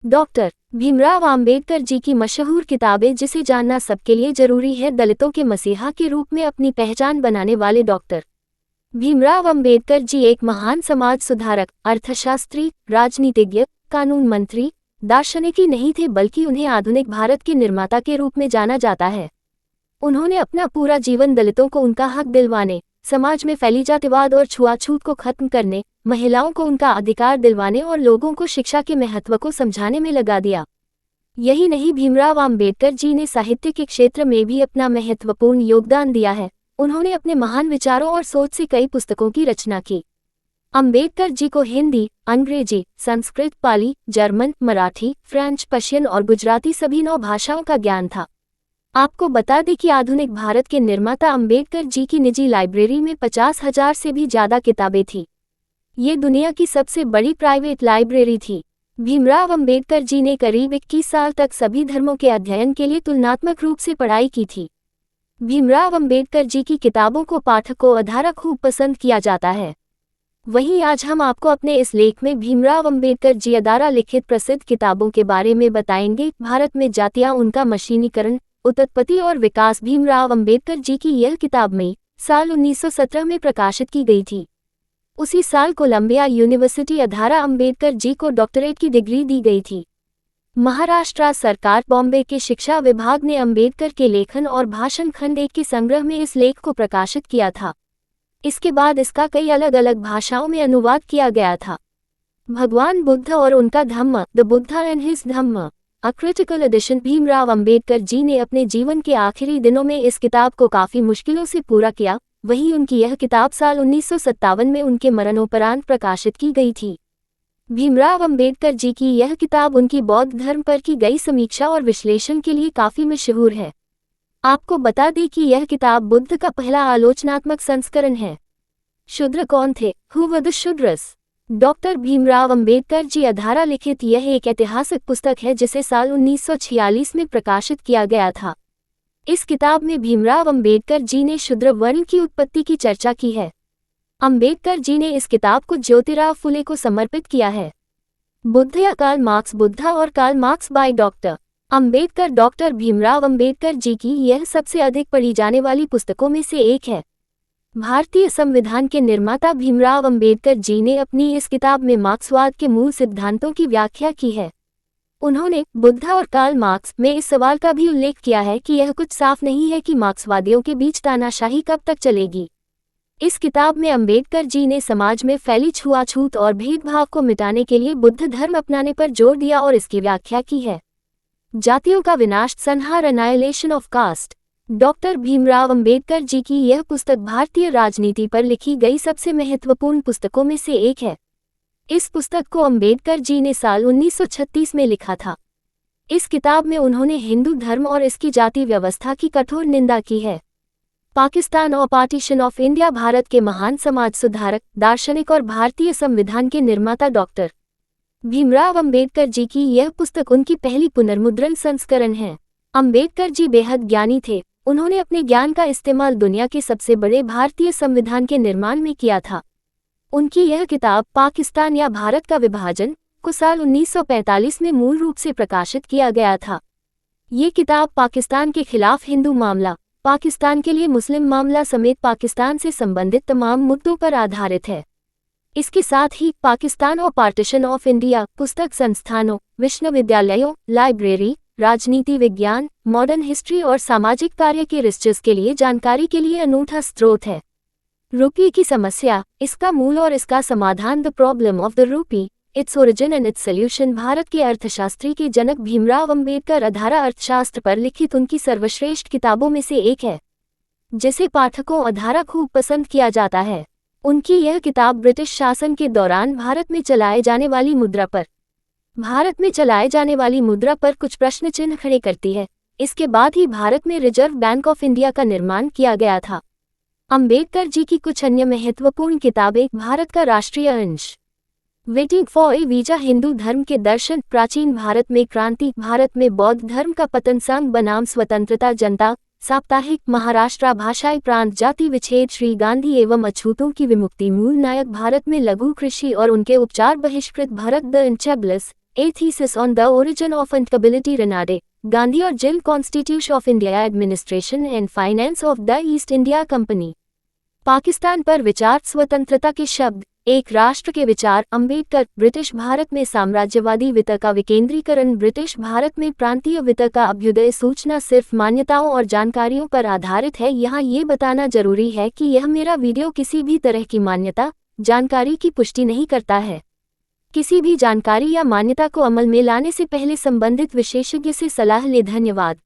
Doctor Bhimrao Ambedkar ji की मशहूर किताबें जिसे जानना सबके लिए जरूरी है। दलितों के मसीहा के रूप में अपनी पहचान बनाने वाले डॉक्टर भीमराव अंबेडकर जी एक महान समाज सुधारक, अर्थशास्त्री, राजनीतिज्ञ, कानून मंत्री, दार्शनिक ही नहीं थे बल्कि उन्हें आधुनिक भारत के निर्माता के रूप में जाना जाता है। उन्होंने अपना पूरा जीवन दलितों को उनका हक दिलवाने, समाज में फैली जातिवाद और छुआछूत को खत्म करने, महिलाओं को उनका अधिकार दिलवाने और लोगों को शिक्षा के महत्व को समझाने में लगा दिया। यही नहीं, भीमराव अंबेडकर जी ने साहित्य के क्षेत्र में भी अपना महत्वपूर्ण योगदान दिया है। उन्होंने अपने महान विचारों और सोच से कई पुस्तकों की रचना की। अंबेडकर जी को हिंदी, अंग्रेजी, संस्कृत, पाली, जर्मन, मराठी, फ्रेंच, पर्शियन और गुजराती सभी 9 भाषाओं का ज्ञान था। आपको बता दें कि आधुनिक भारत के निर्माता अंबेडकर जी की निजी लाइब्रेरी में 50,000 से भी ज्यादा किताबें थी। ये दुनिया की सबसे बड़ी प्राइवेट लाइब्रेरी थी। भीमराव अंबेडकर जी ने करीब 21 साल तक सभी धर्मों के अध्ययन के लिए तुलनात्मक रूप से पढ़ाई की थी। भीमराव अंबेडकर जी की किताबों को पाठकों अधारा खूब पसंद किया जाता है। वहीं आज हम आपको अपने इस लेख में भीमराव अंबेडकर जी द्वारा लिखित प्रसिद्ध किताबों के बारे में बताएंगे। भारत में जातियां, उनका मशीनीकरण, उत्पत्ति और विकास। भीमराव अंबेडकर जी की यह किताब मई साल 1917 में प्रकाशित की गई थी। उसी साल कोलंबिया यूनिवर्सिटी द्वारा अंबेडकर जी को डॉक्टरेट की डिग्री दी गई थी। महाराष्ट्र सरकार बॉम्बे के शिक्षा विभाग ने अंबेडकर के लेखन और भाषण खंड 1 के संग्रह में इस लेख को प्रकाशित किया था। इसके बाद इसका कई अलग अलग भाषाओं में अनुवाद किया गया था। भगवान बुद्ध और उनका Dhamma, the Buddha and his Dhamma, a critical edition. Bhimrao Ambedkar ji ने अपने जीवन के आखिरी दिनों में इस किताब को काफी मुश्किलों से पूरा किया। वहीं उनकी यह किताब साल 1957 में उनके मरणोपरांत प्रकाशित की गई थी। भीमराव अंबेडकर जी की यह किताब उनकी बौद्ध धर्म पर की गई समीक्षा और विश्लेषण के लिए काफी मशहूर है। आपको बता दें कि यह किताब बुद्ध का पहला आलोचनात्मक संस्करण है। शूद्र कौन थे? Who were the Shudras? Doctor Bhimrao Ambedkar ji द्वारा लिखित यह एक ऐतिहासिक पुस्तक है जिसे साल 1946 में प्रकाशित किया गया था। इस किताब में भीमराव अंबेडकर जी ने शूद्र वर्ण की उत्पत्ति की चर्चा की है। अंबेडकर जी ने इस किताब को ज्योतिराव फुले को समर्पित किया है। बुद्ध या कार्ल मार्क्स, बुद्धा और Karl Marx by doctor Ambedkar. Doctor Bhimrao Ambedkar ji की यह सबसे अधिक पढ़ी जाने वाली पुस्तकों में से एक है। भारतीय संविधान के निर्माता भीमराव अंबेडकर जी ने अपनी इस किताब में मार्क्सवाद के मूल सिद्धांतों की व्याख्या की है। उन्होंने बुद्धा और कार्ल मार्क्स में इस सवाल का भी उल्लेख किया है कि यह कुछ साफ नहीं है कि मार्क्सवादियों के बीच तानाशाही कब तक चलेगी। इस किताब में अंबेडकर जी ने समाज में फैली छुआछूत और भेदभाव को मिटाने के लिए बुद्ध धर्म अपनाने पर जोर दिया और इसकी व्याख्या की है। जातियों का विनाश, संहार, annihilation of caste. Doctor Bhimrao Ambedkar ji की यह पुस्तक भारतीय राजनीति पर लिखी गई सबसे महत्वपूर्ण पुस्तकों में से एक है। इस पुस्तक को अंबेडकर जी ने साल 1936 में लिखा था। इस किताब में उन्होंने हिंदू धर्म और इसकी जाति व्यवस्था की कठोर निंदा की है। पाकिस्तान और पार्टीशन ऑफ इंडिया। भारत के महान समाज सुधारक, दार्शनिक और भारतीय संविधान के निर्माता डॉक्टर भीमराव अंबेडकर जी की यह पुस्तक उनकी पहली पुनर्मुद्रण संस्करण है। अंबेडकर जी बेहद ज्ञानी थे। उन्होंने अपने ज्ञान का इस्तेमाल दुनिया के सबसे बड़े भारतीय संविधान के निर्माण में किया था। उनकी यह किताब पाकिस्तान या भारत का विभाजन को साल 1945 में मूल रूप से प्रकाशित किया गया था। ये किताब पाकिस्तान के खिलाफ हिंदू मामला, पाकिस्तान के लिए मुस्लिम मामला समेत पाकिस्तान से संबंधित तमाम मुद्दों पर आधारित है। इसके साथ ही पाकिस्तान और पार्टीशन ऑफ इंडिया पुस्तक संस्थानों, विश्वविद्यालयों, लाइब्रेरी, राजनीति विज्ञान, मॉडर्न हिस्ट्री और सामाजिक कार्य के रिसर्च के लिए जानकारी के लिए अनूठा स्रोत है। रूपी की समस्या, इसका मूल और इसका समाधान। The problem of the rupee, its origin and it's solution. Bharat के अर्थशास्त्री के जनक भीमराव अंबेडकर द्वारा अर्थशास्त्र पर लिखित उनकी सर्वश्रेष्ठ किताबों में से एक है, जिसे पाठकों द्वारा खूब पसंद किया जाता है। उनकी यह किताब ब्रिटिश शासन के दौरान भारत में चलाए जाने वाली मुद्रा पर कुछ प्रश्न चिन्ह खड़े करती है। इसके बाद ही भारत में रिजर्व बैंक ऑफ इंडिया का निर्माण किया गया था। अंबेडकर जी की कुछ अन्य महत्वपूर्ण किताबें: भारत का राष्ट्रीय अंश, waiting for A visa, Hindu धर्म के दर्शन, प्राचीन भारत में क्रांति, भारत में बौद्ध धर्म का पतन, संघ बनाम स्वतंत्रता, जनता, साप्ताहिक, महाराष्ट्र, भाषाई प्रांत, जाति विच्छेद, श्री गांधी एवं अछूतों की विमुक्ति, मूल नायक, भारत में लघु कृषि और उनके उपचार, बहिष्कृत, Bharat the untouchables, A thesis on the origin of untouchability Renade, Gandhi और Jill Constitution of India Administration and Finance of the East India Company। Pakistan पर विचार स्वतंत्रता के शब्द, एक राष्ट्र के विचार अंबेडकर। ब्रिटिश भारत में साम्राज्यवादी वित्त का विकेंद्रीकरण। ब्रिटिश भारत में प्रांतीय वित्त का अभ्युदय। सूचना सिर्फ मान्यताओं और जानकारियों पर आधारित है। यहाँ ये बताना जरूरी है कि यह मेरा वीडियो किसी भी तरह की मान्यता जानकारी की पुष्टि नहीं करता है। किसी भी जानकारी या मान्यता को अमल में लाने से पहले संबंधित विशेषज्ञ से सलाह लें। धन्यवाद।